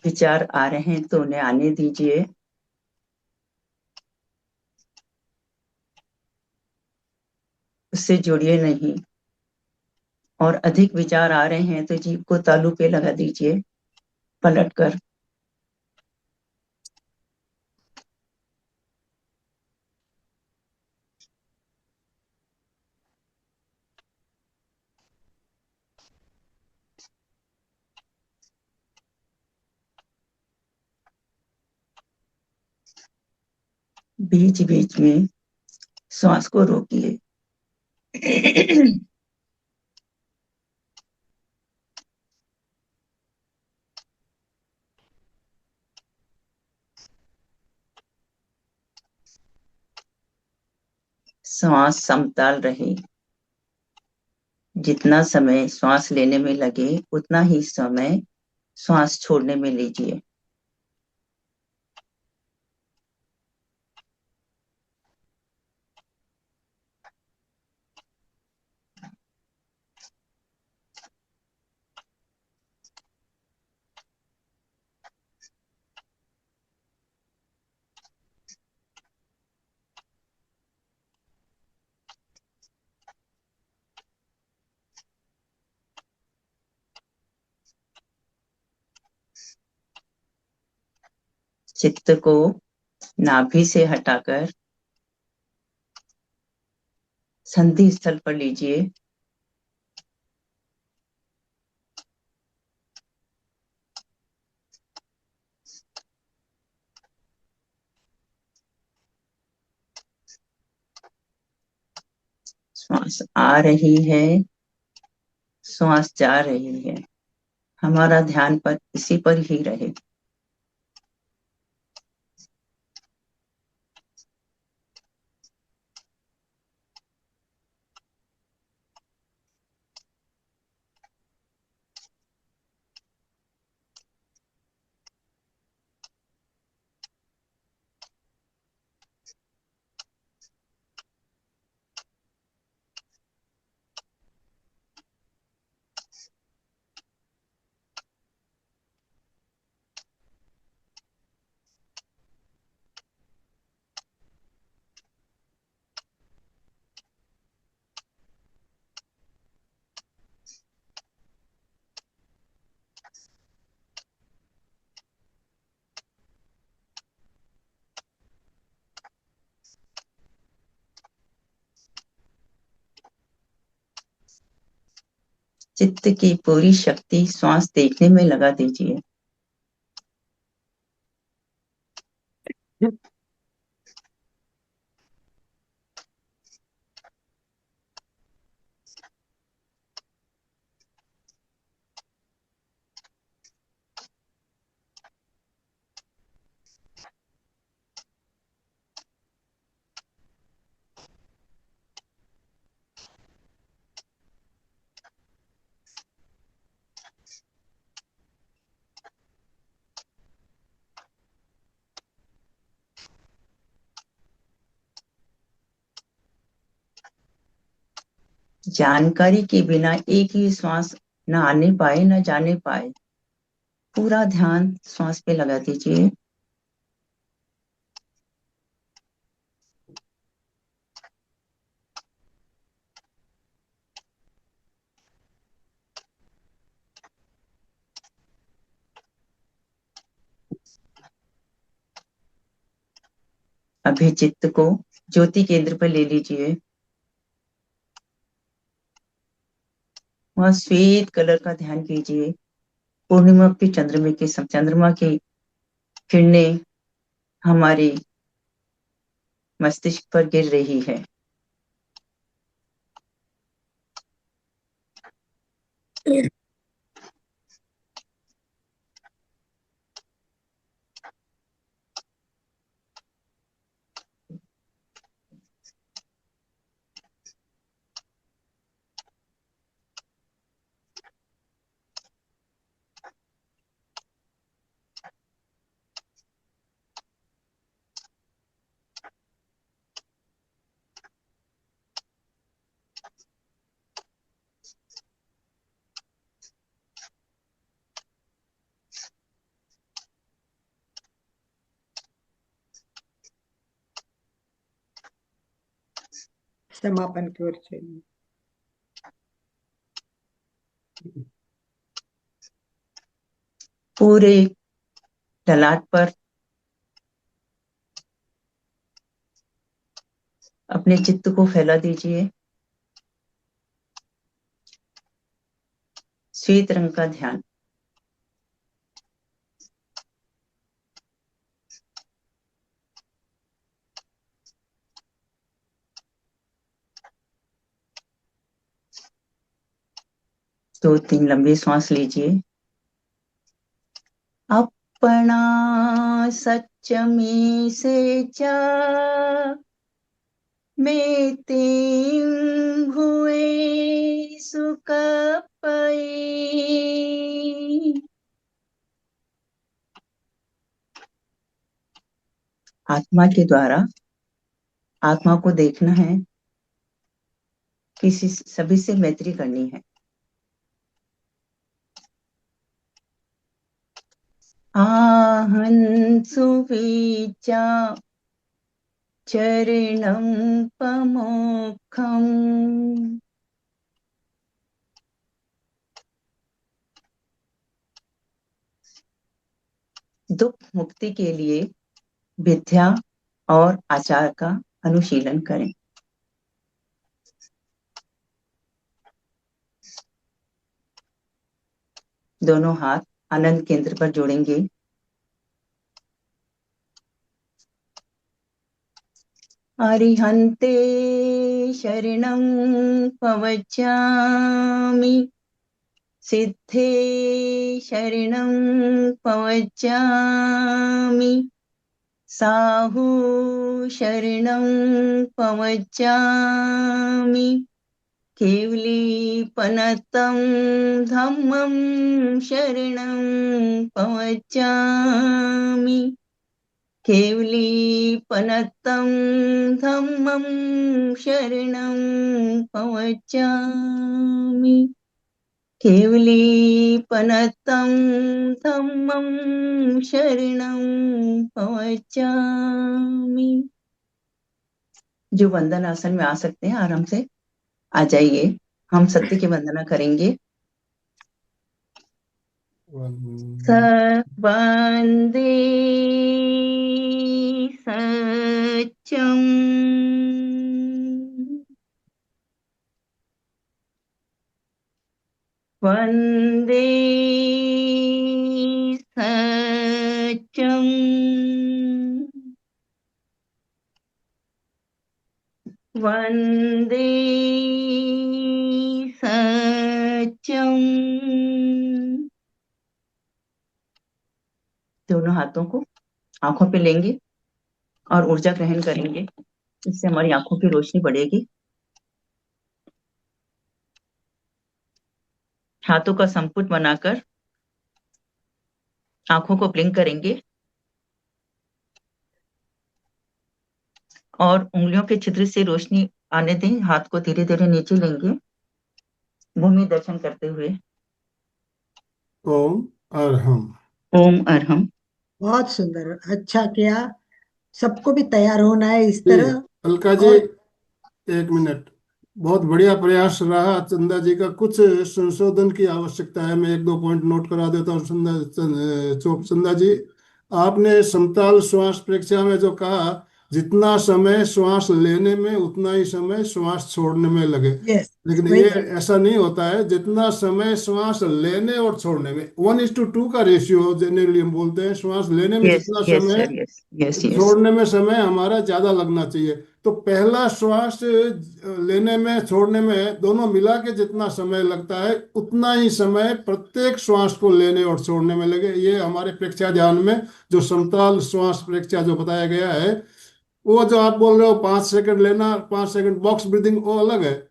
विचार आ रहे हैं तो उन्हें आने दीजिए। उससे जुड़िए नहीं। और अधिक विचार आ रहे हैं तो जीभ को तालू पे लगा दीजिए पलट कर। बीच बीच में श्वास को रोकिए। श्वास समताल रहे। जितना समय श्वास लेने में लगे उतना ही समय श्वास छोड़ने में लीजिए। चित्त को नाभि से हटाकर संधि स्थल पर लीजिए। श्वास आ रही है, श्वास जा रही है। हमारा ध्यान पर इसी पर ही रहे। चित्त की पूरी शक्ति श्वास देखने में लगा दीजिए। जानकारी के बिना एक ही श्वास न आने पाए न जाने पाए। पूरा ध्यान श्वास पे लगा दीजिए। अभी चित्त को ज्योति केंद्र पर ले लीजिए। वहां श्वेत कलर का ध्यान कीजिए। पूर्णिमा के चंद्रमा की किरणें हमारे मस्तिष्क पर गिर रही है। समापन की ओर चलिए। पूरे ललाट पर अपने चित्त को फैला दीजिए। श्वेत रंग का ध्यान। दो तीन लंबी सांस लीजिए। अपना सच में से जा मेते हुए सुख पई। आत्मा के द्वारा आत्मा को देखना है, किसी सभी से मैत्री करनी है। आहं सुविचा चरणं पमोक्षम। दुख मुक्ति के लिए विद्या और आचार का अनुशीलन करें। दोनों हाथ आनंद केंद्र पर जोड़ेंगे। अरिहन्ते शरणं पवच्चामि सिद्धे शरणं पवच्चामि साहु शरणं पवच्चामि केवलीपनतं धम्मं शरणं पवच्चामि केवलीपनतं धम्मं शरणं पवच्चामि केवलीपनतं धम्मं शरणं पवच्चामि। जो वंदन आसन में आ सकते हैं आराम से आ जाइए। हम सत्य की वंदना करेंगे। वंदे सत्यम वन्दे सत्यम् वन्दे सत्यम्। दोनों हाथों को आंखों पे लेंगे और ऊर्जा ग्रहण करेंगे, इससे हमारी आंखों की रोशनी बढ़ेगी। हाथों का संपुट बनाकर आंखों को ब्लिंक करेंगे और उंगलियों के छिद्र से रोशनी आने दें। हाथ को धीरे धीरे नीचे लेंगे, भूमि दर्शन करते हुए। ओम अरहम। ओम अरहम। बहुत सुंदर, अच्छा किया। सबको भी तैयार होना है इस जी तरह। अलका जी, और 1 मिनट। बहुत बढ़िया प्रयास रहा चंदा जी का। कुछ संशोधन की आवश्यकता है, मैं 1-2 पॉइंट नोट करा देता हूँ। चंदा जी, आपने समताल श्वास प्रेक्षा में जो कहा, जितना समय श्वास लेने में उतना ही समय श्वास छोड़ने में लगे, यस, लेकिन वही ये तो। ऐसा नहीं होता है। जितना समय श्वास लेने और छोड़ने में 1:2 का रेशियो जनरली हम बोलते हैं। श्वास लेने में यस जितना यस समय, सर, यस यस यस। छोड़ने में समय हमारा ज्यादा लगना चाहिए। तो पहला श्वास लेने में छोड़ने में दोनों मिला के जितना समय लगता है, उतना ही समय प्रत्येक श्वास को लेने और छोड़ने में लगे। ये हमारे प्रेक्षा ध्यान में जो समताल श्वास प्रेक्षा जो बताया गया है, वो जो आप बोल रहे हो 5 सेकंड लेना, 5 सेकंड बॉक्स ब्रीदिंग, वो अलग है।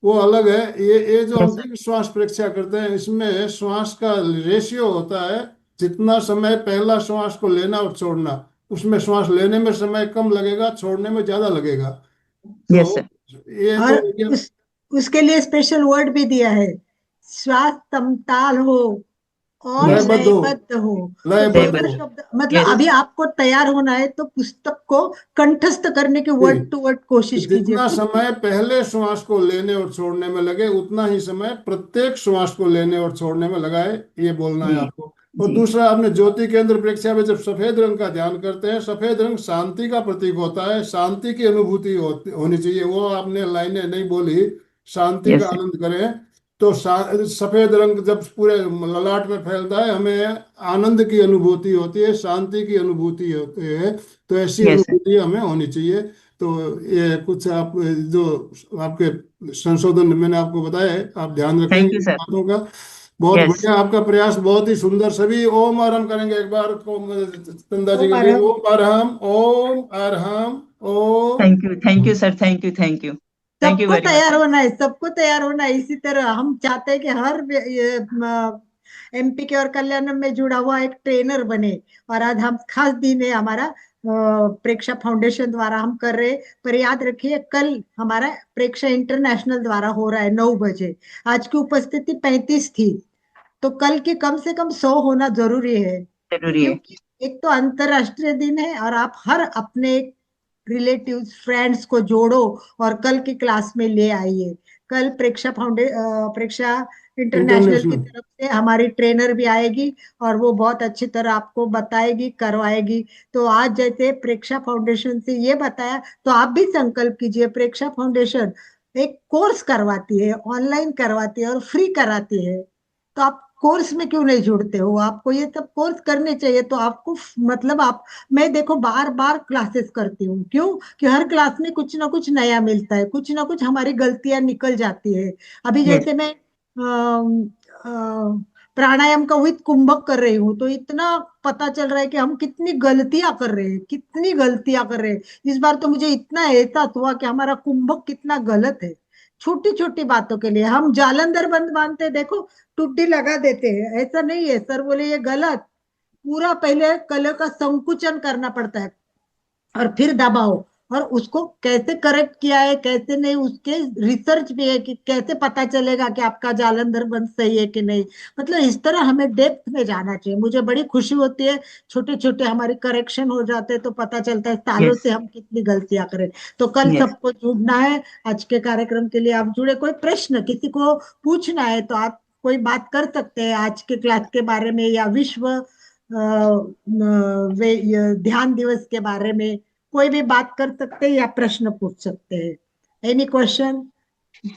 वो अलग है। ये जो हम यस सर। दीर्घ श्वास परीक्षा करते हैं, इसमें श्वास का रेशियो होता है। जितना समय पहला श्वास को लेना और छोड़ना, उसमें श्वास लेने में समय कम लगेगा, छोड़ने में ज्यादा लगेगा। यस तो सर। ये और तो ये उसके लिए स्पेशल वर्ड भी दिया है, श्वास समताल हो और यस लयबद्ध हो, लयबद्ध हो। तो लयबद्ध दोनों हो। जयबद्ध। शब्द, मतलब यस अभी आपको तैयार होना है तो पुस्तक को कंठस्थ करने की जी, वर्ड टू वर्ड कोशिश कीजिए जितना खुद की। समय पहले श्वास को लेने और छोड़ने में लगे, उतना ही समय प्रत्येक श्वास को लेने और छोड़ने में लगाए, ये बोलना है जी आपको। और जी। दूसरा, आपने ज्योति केंद्र प्रेक्षा में जब सफेद रंग का ध्यान करते हैं, सफेद रंग शांति का प्रतीक होता है। शांति की अनुभूति होनी चाहिए। वो आपने लाइनें नहीं बोली, शांति का यस सर। आनंद करें। तो सफेद रंग जब पूरे ललाट में फैलता है, हमें आनंद की अनुभूति होती है, शांति की अनुभूति होती है। तो ऐसी यस सर। अनुभूति हमें होनी चाहिए। तो ये कुछ आप जो आपके संशोधन मैंने आपको बताया है, आप ध्यान रखेंगे थैंक यू इन सर। बातों का। बहुत यस। बढ़िया, आपका प्रयास बहुत ही सुंदर। सभी ओम आराम करेंगे एक बार चंदा जी ओम के लिए। अरहम। ओम अरहम, ओम अरहम, ओम। Thank you sir, thank you thank you. Thank you सबको वेरी मच तैयार सर। होना है, सबको तैयार होना है। इसी तरह हम चाहते हैं कि हर एमपी के और कल्याण में जुड़ा हुआ एक ट्रेनर बने। और आज हम खास दिन है हमारा, प्रेक्षा फाउंडेशन द्वारा हम कर रहे। पर याद रखिए, कल हमारा प्रेक्षा इंटरनेशनल द्वारा हो रहा है 9 बजे। आज की उपस्थिति 35 थी, तो कल की कम से कम 100 होना जरूरी है। जरूरी है। क्योंकि एक तो अंतरराष्ट्रीय दिन है, और आप हर अपने रिलेटिव्स फ्रेंड्स को जोड़ो और कल की क्लास में ले आइए। कल प्रेक्षा इंटरनेशनल की इंटरनेशनल। तरफ से हमारी ट्रेनर भी आएगी, और वो बहुत अच्छी तरह आपको बताएगी, करवाएगी। तो आज जैसे प्रेक्षा फाउंडेशन से ये बताया, तो आप भी संकल्प कीजिए। प्रेक्षा फाउंडेशन एक कोर्स करवाती है, ऑनलाइन करवाती है और फ्री कराती है। तो आप कोर्स में क्यों नहीं जुड़ते हो? आपको ये सब कोर्स करने चाहिए। तो आपको मतलब आप, मैं देखो बार बार क्लासेस करती हूँ, क्यों कि हर क्लास में कुछ ना कुछ नया मिलता है, कुछ ना कुछ हमारी गलतियां निकल जाती है। अभी यस। जैसे मैं अम, अ, प्राणायाम का विद कुंभक कर रही हूँ, तो इतना पता चल रहा है कि हम कितनी गलतियां कर रहे हैं, कितनी गलतियां कर रहे हैं। इस बार तो मुझे इतना एहसास हुआ कि हमारा कुंभक कितना गलत है। छोटी छोटी बातों के लिए हम जालंधर बंद बांधते हैं, देखो टुड्डी लगा देते हैं, ऐसा नहीं है। सर बोले ये गलत। पूरा पहले कलर का संकुचन करना पड़ता है और फिर दबाओ। और उसको कैसे करेक्ट किया है, कैसे नहीं, उसके रिसर्च भी है कि कैसे पता चलेगा कि आपका जालंधर बंद सही है कि नहीं। मतलब इस तरह हमें डेप्थ में जाना चाहिए। मुझे बड़ी खुशी होती है, छोटे छोटे हमारे करेक्शन हो जाते हैं तो पता चलता है सालों यस से हम कितनी गलतियां करें। तो कल यस। सबको जुड़ना है। आज के कार्यक्रम के लिए आप जुड़े। कोई प्रश्न किसी को पूछना है तो आप कोई बात कर सकते हैं आज के क्लास के बारे में, या विश्व ध्यान दिवस के बारे में। कोई भी बात कर सकते हैं या प्रश्न पूछ सकते हैं। Any question?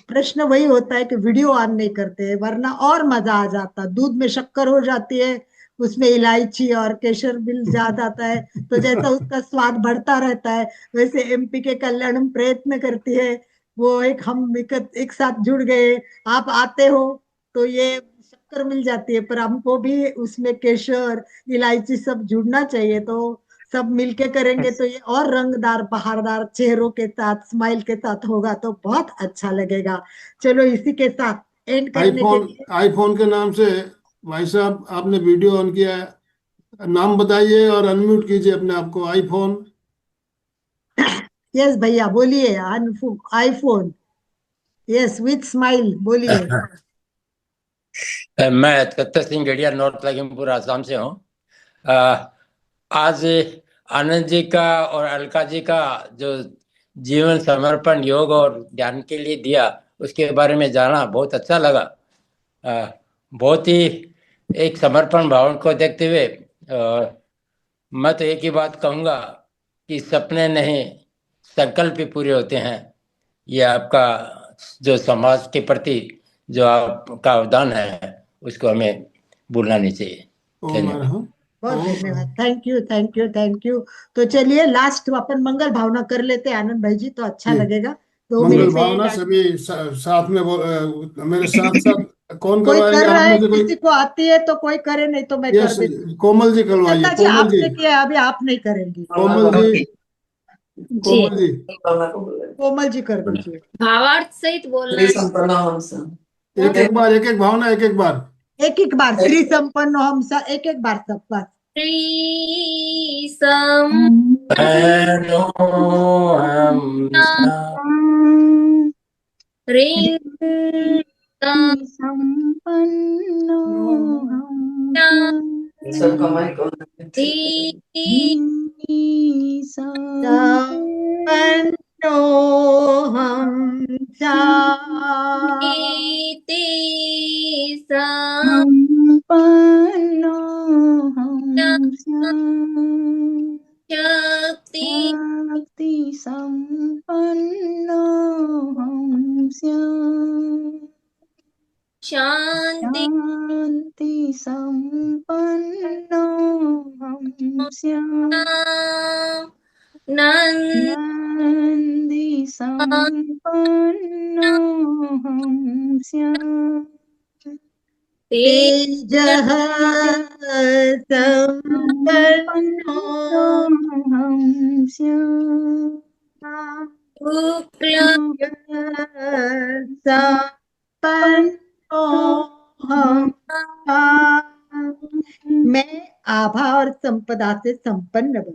प्रश्न वही होता है कि वीडियो ऑन नहीं करते, वरना और मजा आ जाता। दूध में शक्कर हो जाती है, उसमें इलायची और केसर मिल जाता है, तो जैसा उसका स्वाद बढ़ता रहता है, वैसे एमपी के कल्याणम प्रयत्न करती है। वो एक हम एक साथ जुड़ गए, आप आते हो तो ये शक्कर मिल जाती है, पर हमको भी उसमें केसर इलायची सब जुड़ना चाहिए। तो सब मिलके करेंगे तो ये और रंगदार बहारदार चेहरों के साथ, स्माइल के साथ होगा, तो बहुत अच्छा लगेगा। चलो इसी के साथ एंड करने के आईफोन लिए। आईफोन के नाम से भाई साहब आपने वीडियो ऑन किया है, नाम बताइए और अनम्यूट कीजिए अपने आप को। आईफोन। यस भैया बोलिए, आईफोन। यस विथ स्माइल बोलिए। मैं तत्त सिंह गेड़िया, नॉर्थ लखीमपुर आसाम से हूँ। आज आनंद जी का और अलका जी का जो जीवन समर्पण योग और ध्यान के लिए दिया, उसके बारे में जाना बहुत अच्छा लगा। बहुत ही एक समर्पण भाव को देखते हुए मैं तो एक ही बात कहूँगा कि सपने नहीं, संकल्प ही पूरे होते हैं। ये आपका जो समाज के प्रति जो आपका अवदान है, उसको हमें भूलना नहीं चाहिए। ओम धन्यवाद। अरहम। बहुत ओम धन्यवाद, अरहम। Thank you thank you thank you. तो चलिए लास्ट अपन मंगल भावना कर लेते हैं आनंद भाई जी, तो अच्छा जी, लगेगा। 2 मिनट मंगल में भावना एंड। सभी साथ में मेरे साथ साथ कौन कोई करवाएंगे कर रहा आप है, में से कोई? किसी को आती है तो कोई करे, नहीं तो मैं कर यस, देती हूँ। कोमल जी करवाइए। सुचेता जी कोमल जी। आपने किया है, अभी आप नहीं करेंगी। कोमल जी। ओके। जी। कोमल जी। कोमल जी कर दीजिए। भावार्थ सहित बोलना है। एक एक बार, एक एक भावना, एक एक बार। एक एक बार श्री संपन्न हम सा, एक एक बार सब बस। श्री सम बहनों हम ह्रीं सम संपन्नो हम धी संपन्नो हम सा इति सम संपन्नो हम शक्ति शक्ति संपन्नो हम शांति शांति संपन्नो हम नंद नंदी संपन्नो हम तेज संपन्नो हम शुक्ल संपन्नो हम। मैं आभा और संपदा से संपन्न बनूं,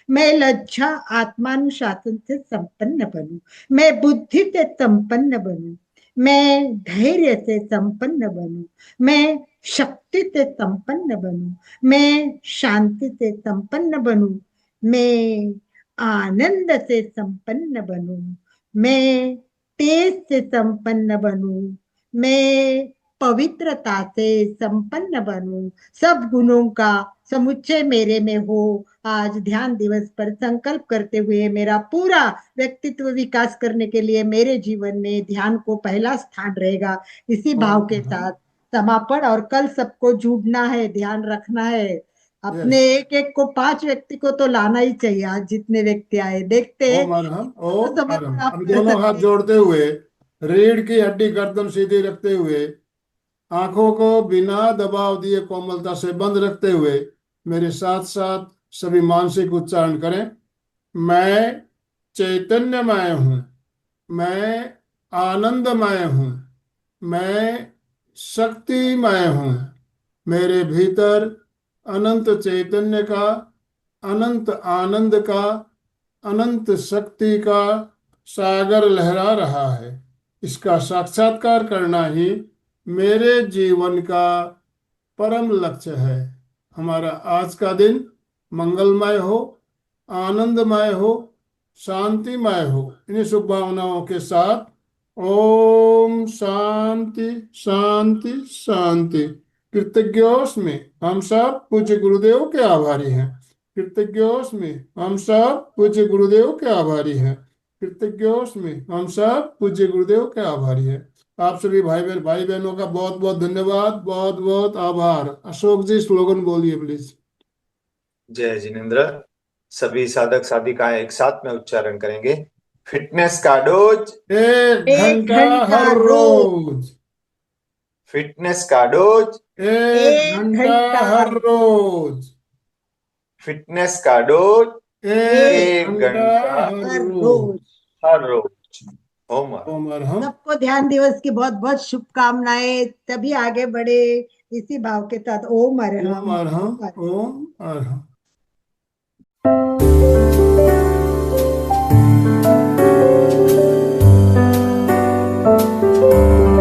मैं लज्जा आत्मानुशासन से संपन्न बनूं, मैं बुद्धि से संपन्न बनूं, मैं धैर्य से संपन्न बनूं, मैं शक्ति से संपन्न बनूं, मैं शांति से संपन्न बनूं, मैं आनंद से संपन्न बनूं, मैं तेज से संपन्न बनूं, मैं पवित्रता से संपन्न बनूं। सब गुणों का समुच्चय मेरे में हो। आज ध्यान दिवस पर संकल्प करते हुए मेरा पूरा व्यक्तित्व विकास करने के लिए मेरे जीवन में ध्यान को पहला स्थान रहेगा। इसी भाव के साथ समापन। और कल सबको जुड़ना है, ध्यान रखना है। अपने यस। एक एक को 5 व्यक्ति को तो लाना ही चाहिए। आज जितने व्यक्ति आए, देखते हैं ओम अरहम। तो ओम समर्पण अरहम। आप हम कर दोनों हाथ सकते हैं। जोड़ते हुए, रीढ़ की हड्डी गर्दन सीधी रखते हुए, आंखों को बिना दबाव दिए कोमलता से बंद रखते हुए मेरे साथ साथ सभी मानसिक उच्चारण करें। मैं चैतन्यमय हूँ, मैं आनंदमय हूँ, मैं शक्तिमय हूँ। मेरे भीतर अनंत चैतन्य का, अनंत आनंद का, अनंत शक्ति का सागर लहरा रहा है। इसका साक्षात्कार करना ही मेरे जीवन का परम लक्ष्य है। हमारा आज का दिन मंगलमय हो, आनंदमय हो, शांतिमय हो। इन्हीं शुभ भावनाओं के साथ ओम शांति शांति शांति। कृतज्ञोस्मि, हम सब पूज्य गुरुदेव के आभारी हैं। कृतज्ञोस्मि, हम सब पूज्य गुरुदेव के आभारी हैं। कृतज्ञोस्मि। हम सब पूज्य गुरुदेव के आभारी हैं। आप सभी भाई बहनों का बहुत बहुत धन्यवाद, बहुत बहुत आभार। अशोक जी स्लोगन बोलिए प्लीज। जय जिनेन्द्र। सभी साधक साधिकाएं एक साथ में उच्चारण करेंगे। फिटनेस का डोज 1 1 घंटा घंटा हर रोज। फिटनेस का डोज 1 1 घंटा घंटा हर रोज। फिटनेस का डोज 1 1 घंटा घंटा हर हर रोज। रोज। हर रोज। ओम ओम अरहम। सबको ध्यान दिवस की बहुत बहुत शुभकामनाएं। तभी आगे बढ़े इसी भाव के साथ। ओम ओम अरहम। अरहम। ओम अरहम। ओम अरहम।